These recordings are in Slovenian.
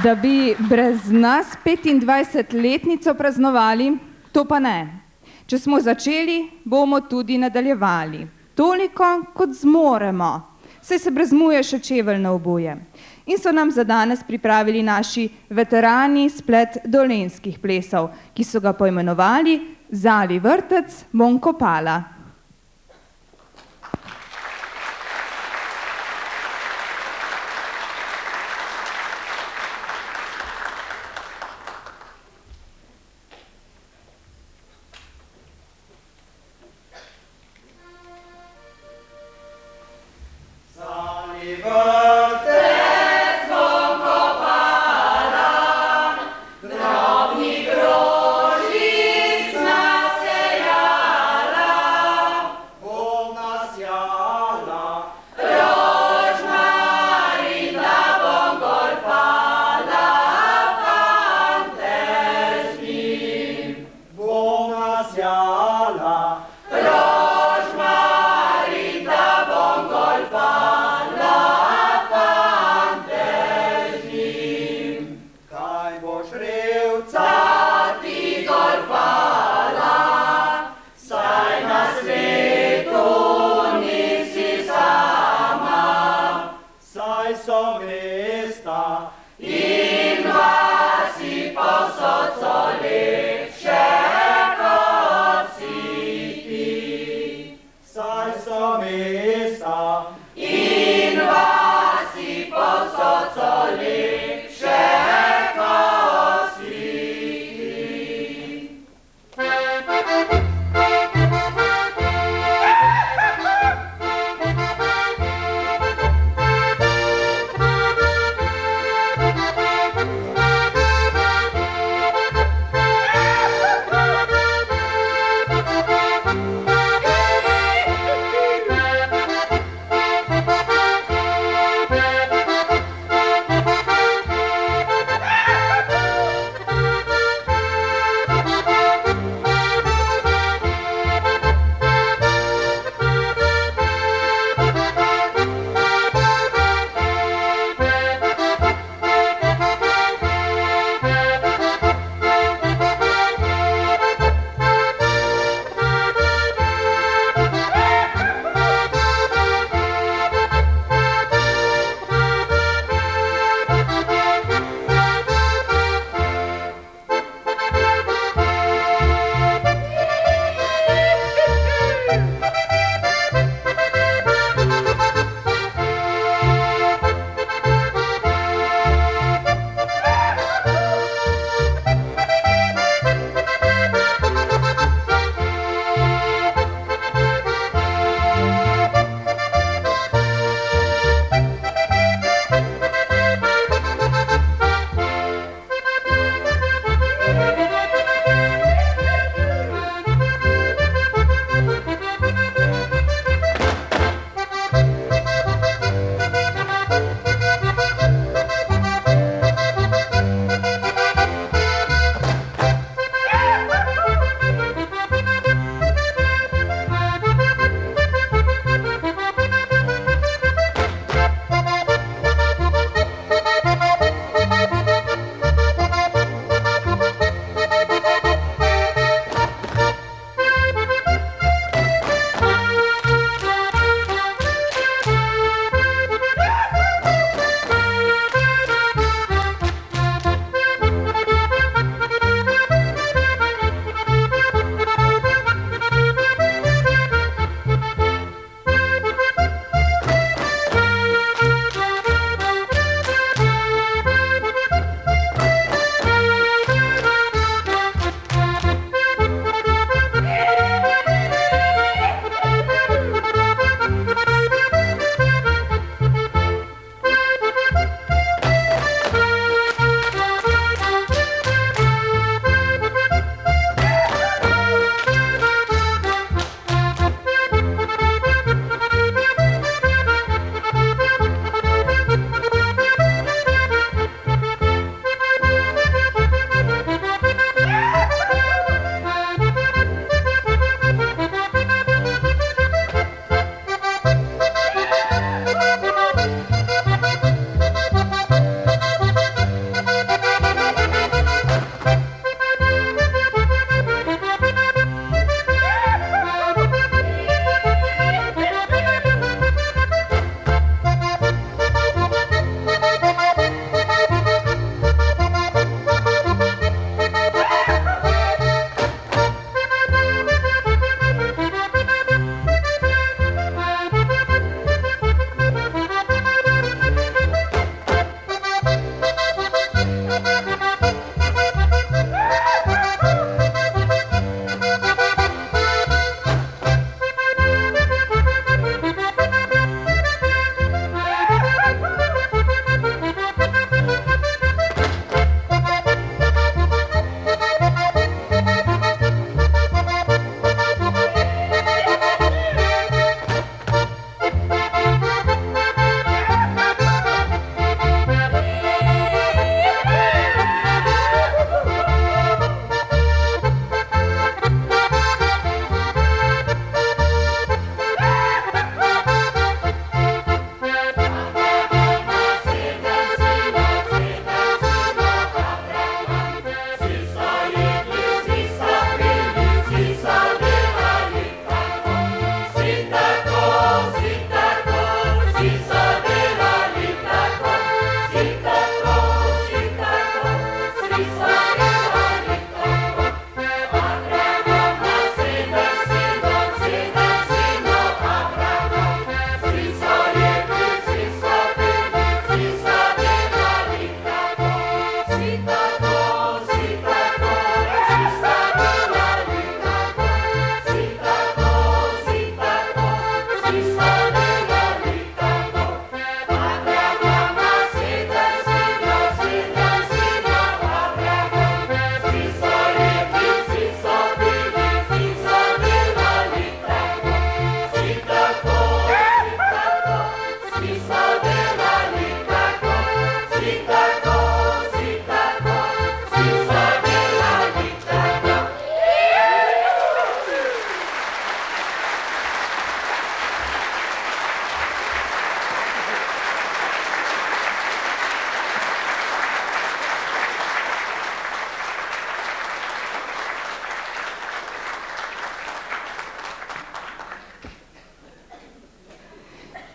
Da bi brez nas 25-letnico praznovali, to pa ne. Če smo začeli, bomo tudi nadaljevali. Toliko, kot zmoremo. Saj se brezmuje še čevelj na obuje. In so nam za danes pripravili naši veterani splet dolenjskih plesov, ki so ga poimenovali Zali vrtec Bonkopala.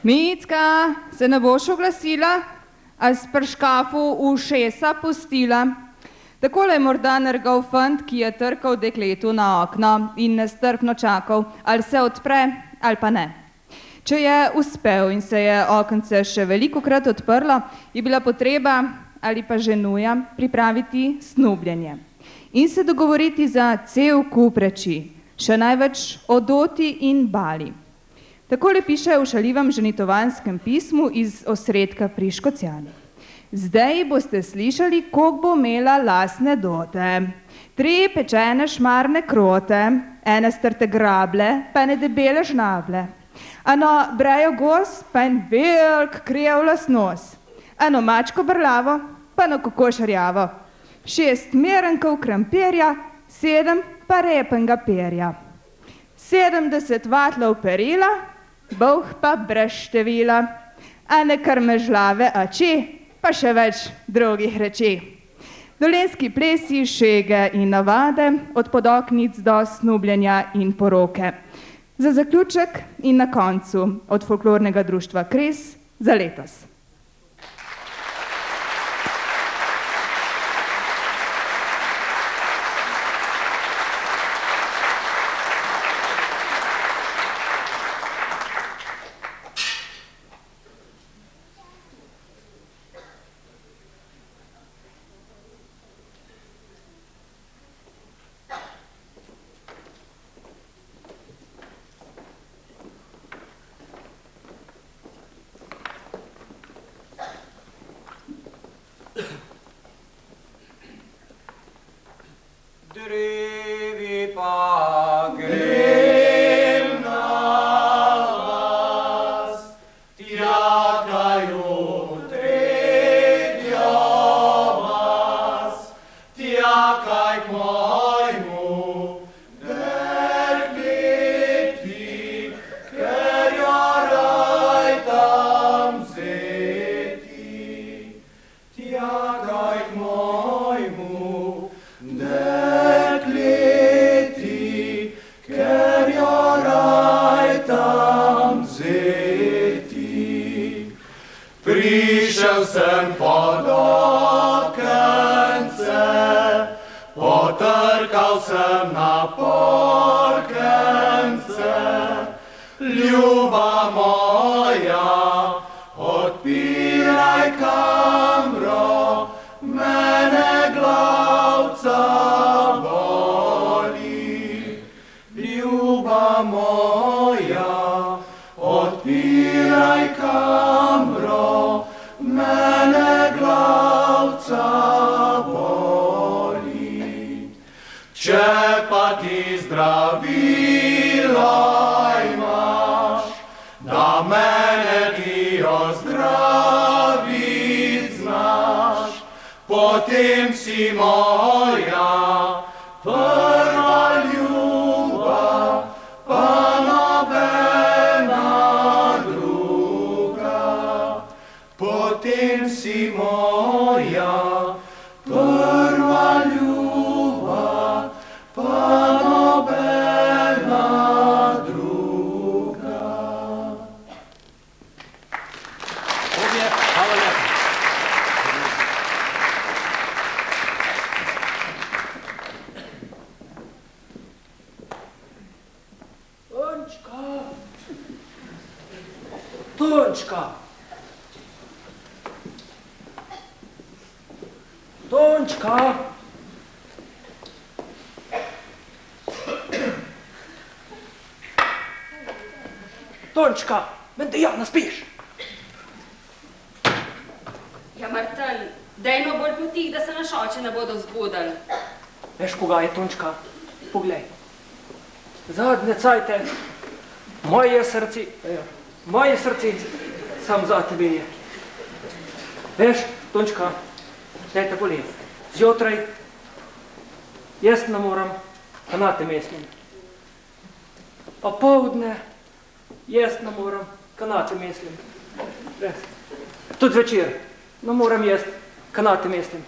Micka, se ne boš oglasila, a s pri škafu ušesa pustila? Takole je morda nergal fant, ki je trkal dekletu na okno in nestrpno čakal, ali se odpre, ali pa ne. Če je uspel in se je okence še velikokrat odprlo, je bila potreba ali pa že nuja pripraviti snubljenje in se dogovoriti za cel kup reči, še največ o doti in bali. Takole piše v šaljivem ženitovanskem pismu iz osredka pri Škocjani. Zdaj boste slišali, koliko bo imela lasne dote. 3 pečene šmarne krote, 1 strte grable, pa 1 debele žnable. Ano brejo gos, pa 1 velik krijev lasnos. Ano mačko brlavo, pa 1 kokošarjavo. 6 merenkov krampirja, 7 pa repenga perja. 70 vatlov perila, bolh pa brez števila. A ne krmežlave ači, pa še več drugih reči. Dolenjski plesi, šege in navade, od podoknic do snubljenja in poroke. Za zaključek in na koncu od folklornega društva Kres za letos. Drevi pa grem na vas, tjakajo tretjo vas, tjakaj k mojmu dekleti, ker jo raj tam vzeti, tjakaj k mojmu dekleti, ker jo raj tam vzeti. Prišel sem pod okence, potrkal sem na polkence. Ljuba moja, odpiraj kamro, mene glavca boli. Ljuba moja, odpiraj kamro, mene glavca boli. Če pa ti zdravila imaš, da mene ti ozdravit znaš, potem si moja prva ljuba, pa nobena druga. Potem si moja prva ljuba, pa nobena druga. Hvala lepa. Tončka! Tončka! Tončka! Mende ja, naspiš! Ja, Martin, daj no bolj potih, da se naš oče ne bodo zbudili. Veš, koga je Tončka? Poglej. Zadnje cajte, moje srce sam za tebe je. Veš, Tončka, daj te bolje. Zjutraj jaz ne moram, pa na te mislim. Popoldne jaz ne moram, ka na te mislim. Res. Tudi zvečer ne moram jaz, ka na te mislim.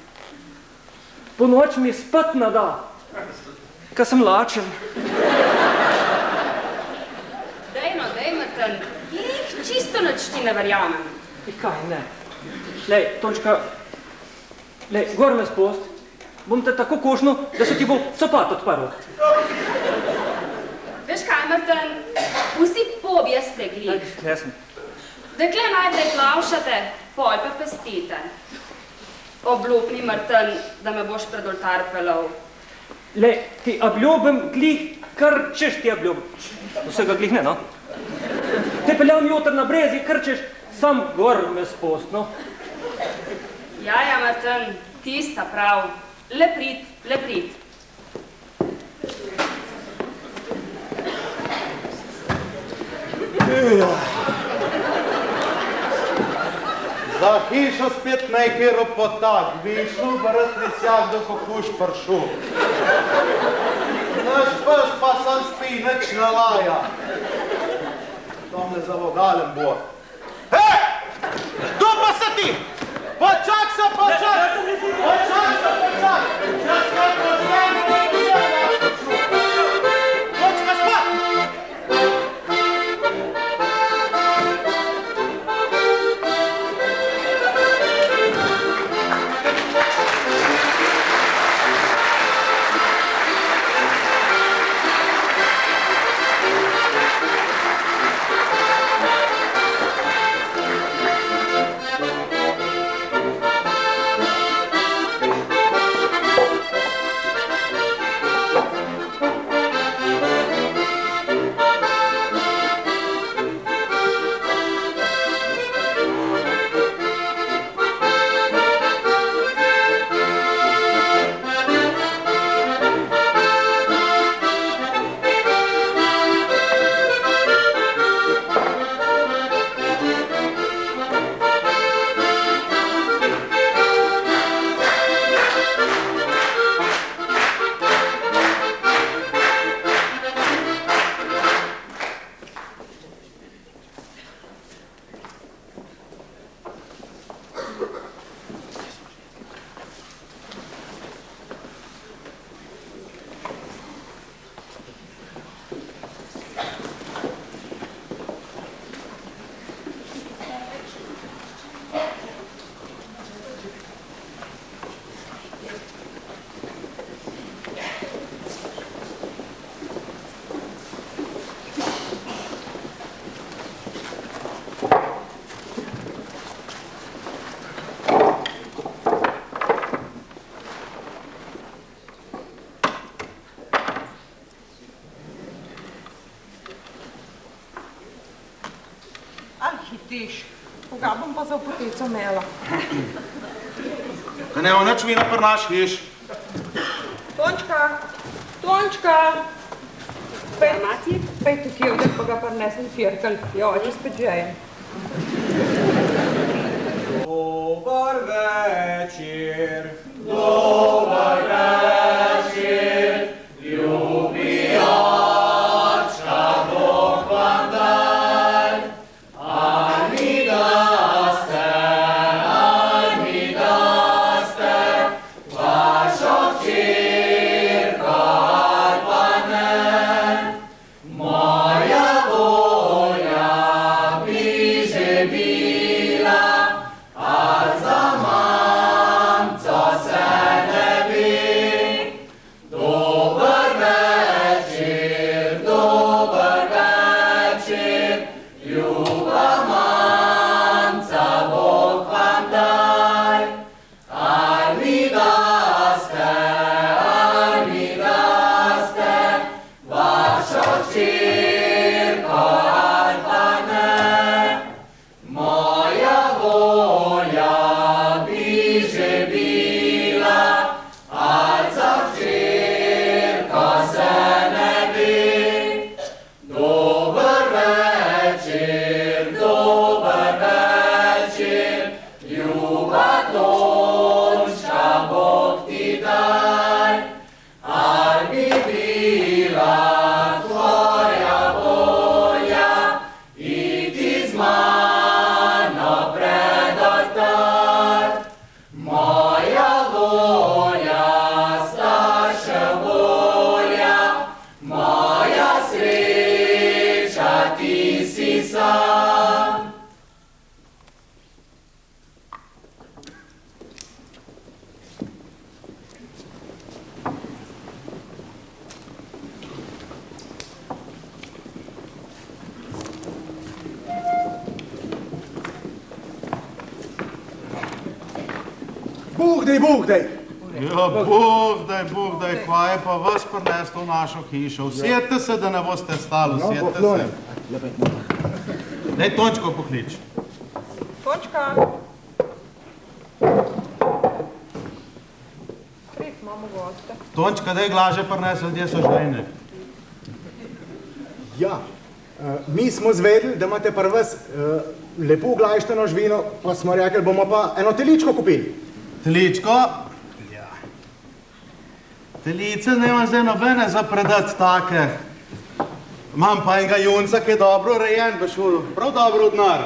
Po noč mi spat ne da, ka sem lačen. Daj, Martin, Martin, jih čisto nič ti ne verjamem. Kaj, ne. Lej, Tončka, lej, gor me spost, bom te tako košnil, da se ti bo copat odprl. Veš kaj, Martin, vsi pobjeste glih. Jasno. Dekle najprej plavšate, pol pa pestite. Obljub mi, Martin, da me boš pred oltar pelal. Lej, ti obljubim glih, kar češ ti obljubim. Vsega glih ne, no? Te peljal mi jutr na brezi, kar češ, sam gor me spost, no? Jaja, Martin, ti sta prav. Le prid, le prid. Za hišo spet nekaj ropotak, višel, brez lisjak, da kokuš pršu. Naš pes pa sam spi, nič ne laja. Tam ne za vogalem bo. Hej! Tu pa se ti! Počak se, počak! Počak se, počak! Čas kaj počnem, ne bije naš pršu. Počka spat! Koga bom pa za poteco imela? Da ne bo nič vina pri naš hiš. Tončka! Tončka! Pej tukaj, da pa ga prinesem firkal. Jo, če spet žejem. Dobar večer. Dobar večer. Ljubijačka, Bog vam daj. Ani da ste, vašo hčerko ali pa ne. Moja volja bi že bila, a za mamco se ne bi. Dober večer, ljuba mamca, Bog vam daj. Ali da ste, vašo hčerko ali pa ne. Moja volja bi že bila, a za hčerko se ne bi. Dober večer, ljuba Tončka, Bog ti daj. Ali bi bila tvoja volja iti z mano pred oltar? Moja volja, staršev volja, moja sreča, ti si Bog daj. Ja, Bog daj, kva je pa vas prineslo v našo hišo. Usedite se, da ne boste stali, usedite se. Daj Tončko poklič. Tončka. Prid, imamo goste. Tončka, daj glaže prinesel, ljudje so žejni. Ja, mi smo zvedeli, da imate pri vas lepo glajšteno živino, pa smo rekli, bomo pa eno teličko kupili. Teličko? Ja. Telice nema zdaj nobene za predati take. Imam pa enega junca, ki je dobro rejen, bi šel prav dobro v denar.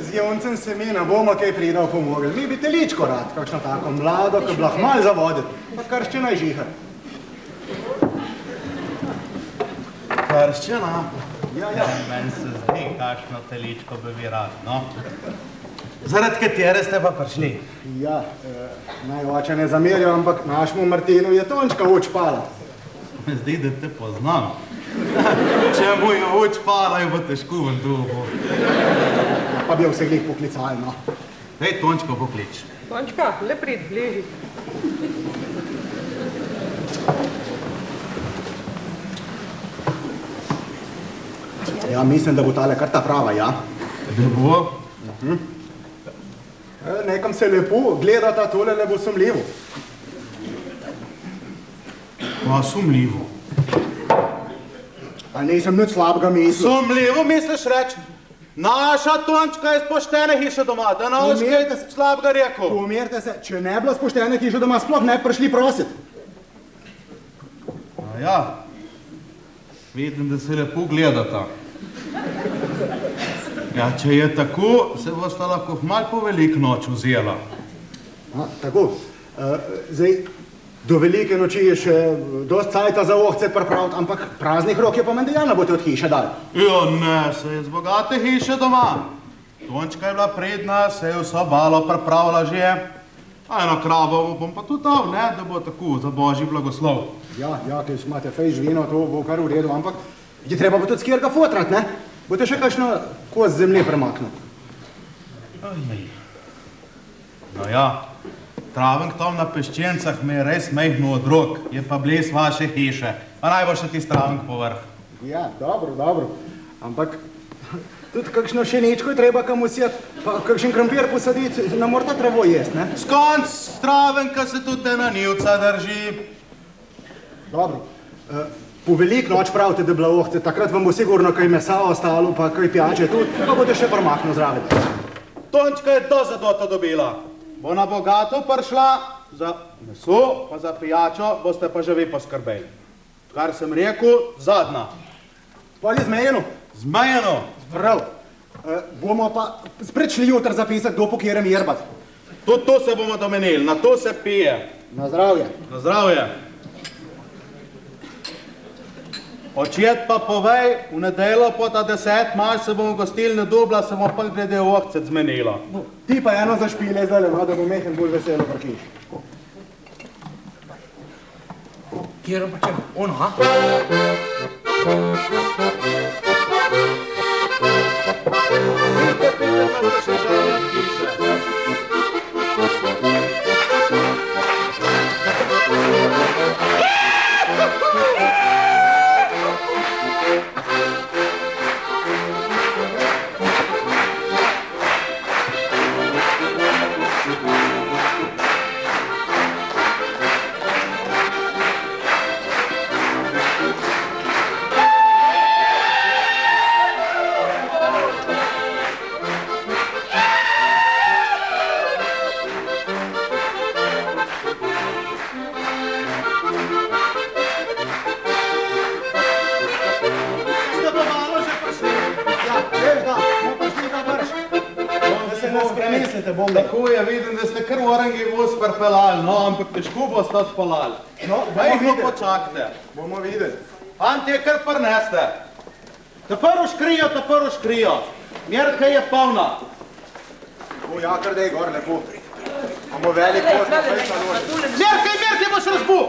Z juncem se mi ne bomo kaj pridal pomogli. Mi bi teličko rad, kakšno tako mlado, ki bi lahko malo zavoditi. Pa krščina je žihar. Krščina? Ja. Meni se zdi, kakšno teličko bi vi rad, no. Zaradi katere ste pa prišli? Ja, naj oče ne zamerja, ampak našemu Martinu je Tončka oč pala. Me zdi, da te poznam. Če mu je oč pala, jo bo težko ven duhu. Pa bi jo vse glih poklicali, no. Daj Tončko poklič. Tončka, le prid, bliži. Ja, mislim, da bo tale kar ta prava, ja. Da bo? Nekam se lepo gledata tole, le bo sumljivo. Pa sumljivo? Pa nisem nič slabega mislil. Sumljivo misliš reči? Naša Tončka je iz poštene hiše doma, da ne boš kaj slabega rekel. Pomirite se, če ne bila iz poštene hiše doma, sploh ne bi prišli prosit. A ja, vidim, da se lepo gledata. Ja, če je tako, se bosta lahko malo po velik noč vzela. Tako. Zdaj, do velike noči je še dosti cajta za ohce pripraviti, ampak praznih rok je pa menda ja ne boste od hiše dali. Ja, ne, se je z bogate hiše doma. Tončka je bila predna, se je vso balo pripravila že. A eno kravo bom pa tudi dal, ne, da bo tako, za božji blagoslov. Ja, ker imate fej živino, to bo kar v redu, ampak je treba pa tudi skjerga fotrat, ne? Bote še kakšno kost zemlje premaknil? No ja, travenk tam na peščencah me je res mehno od rok, je pa bles vaše hiše, pa naj bo še ti travenk povrh. Ja, dobro, ampak tudi kakšno šenečko je treba kam usjet, pa kakšen krompir posaditi, ne morata travo jest, ne? Skonc travenka se tudi na nivca drži. Dobro. Po velik noč pravite, da je bila ohce, takrat vam bo sigurno kaj mesa ostalo, pa kaj pijače tudi, pa boste še premaknil zraven. Tončka je do zadota dobila. Bo na bogato prišla, za meso, pa za pijačo, boste pa že vi poskrbeli. Kar sem rekel, zadnja. Pa je zmejeno? Zmejeno. Prav. Bomo pa spred šli jutr zapisati, kdo po kjerem jerbat. Tudi to se bomo domenili, na to se pije. Na zdravje. Na zdravje. Očet pa povej, v nedeljo po ta 10 marca se bomo gostilne Dubla, se bomo pa glede ohce zmenilo. Ti pa eno zašpile zdaj, da bo Mehen bolj veselo prkiš. Kjero pa čem? Ono, ha? Tako je, vidim, da ste kar v orangi voz pripelali, no, ampak težko boste odpelali. No, majhno počakajte. Bomo videli. Fantje, kar prneste. Ta prvo škrijo. Merka je polna. O, ja, kar dej gor, lepo. Imamo velik voz, pa je staloži. Merka, boš razbu!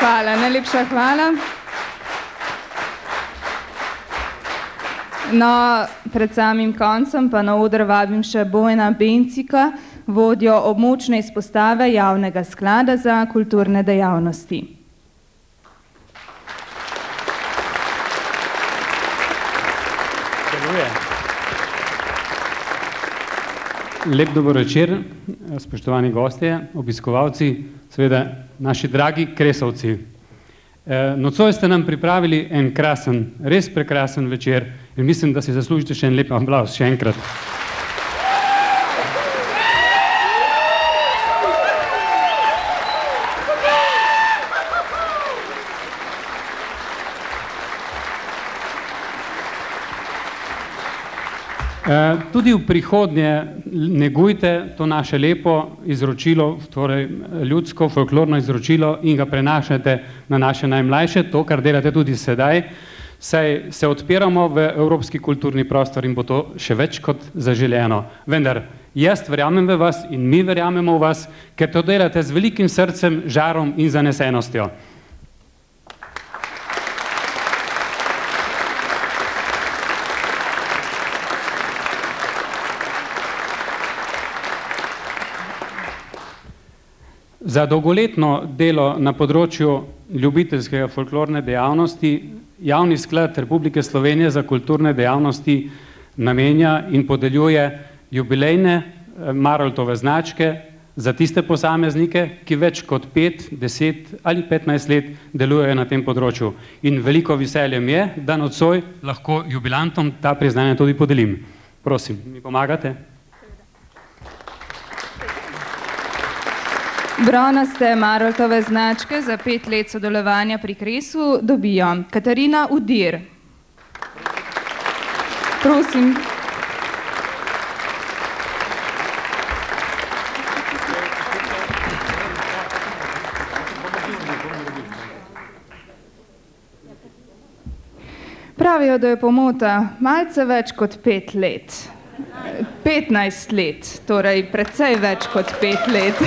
Hvala, najlepša hvala. No, pred samim koncem pa na oder vabim še Bojana Bencika, vodjo območne izpostave Javnega sklada za kulturne dejavnosti. Lep dober večer, spoštovani gostje, obiskovalci, seveda naši dragi Kresovci. Nocoj ste nam pripravili en krasen, res prekrasen večer in mislim, da si zaslužite še en lep aplavz, še enkrat. Tudi v prihodnje negujte to naše lepo izročilo, torej ljudsko folklorno izročilo in ga prenašate na naše najmlajše, to, kar delate tudi sedaj, saj se odpiramo v evropski kulturni prostor in bo to še več kot zaželeno. Vendar jaz verjamem v vas in mi verjamemo v vas, ker to delate z velikim srcem, žarom in zanesenostjo. Za dolgoletno delo na področju ljubiteljskega folklorne dejavnosti Javni sklad Republike Slovenije za kulturne dejavnosti namenja in podeljuje jubilejne Maroldove značke za tiste posameznike, ki več kot 5, 10 ali 15 let delujejo na tem področju. In veliko veselje mi je, da nocoj lahko jubilantom ta priznanja tudi podelim. Prosim, mi pomagate? Bronaste Maroldove značke za 5 let sodelovanja pri Kresu dobijo Katarina Udir. Prosim. Pravijo, da je pomota malce več kot 5 let. 15 let, torej precej več kot 5 let.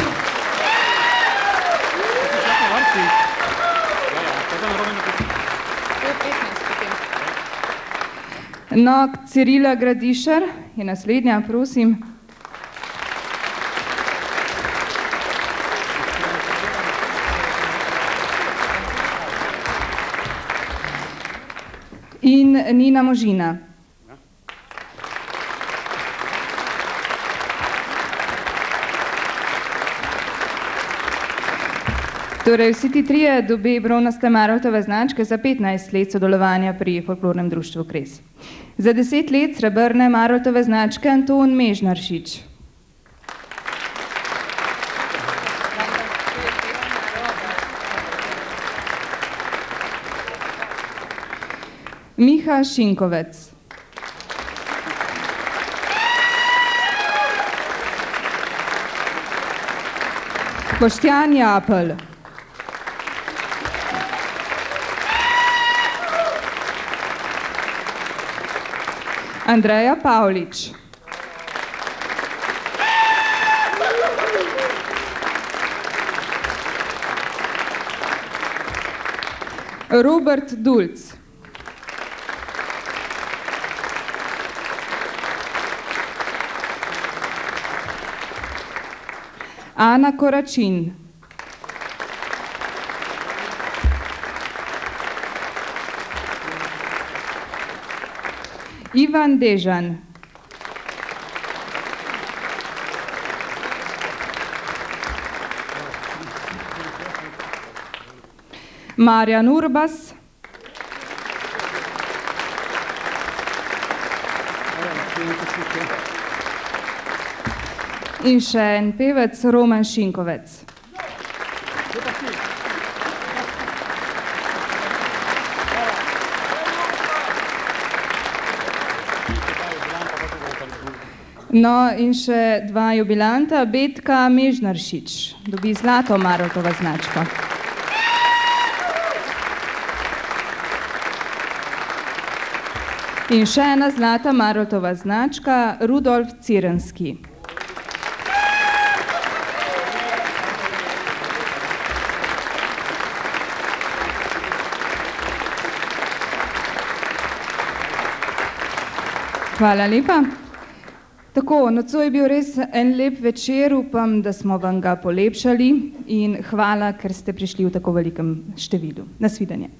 No, Cirila Gradišar je naslednja, prosim. In Nina Možina. Torej, vsi ti trije dobi bronaste Maroldove značke za 15 let sodelovanja pri folklornem društvu Kres. Za 10 let srebrne Maroldove značke Anton Mežnaršič. Miha Šinkovec. Boštjan Japelj. Andreja Pavlič. Robert Dulc. Ana Koračin. Ivan Dežan. Marjan Urbas. In še en pevec, Roman Šinkovec. No, in še 2 jubilanta, Betka Mežnaršič, dobi zlato Maroldova značko. In še ena zlata Maroldova značka, Rudolf Cirenski. Hvala lepa. Tako, nocoj je bil res en lep večer, upam, da smo vam ga polepšali in hvala, ker ste prišli v tako velikem številu. Nasvidenje.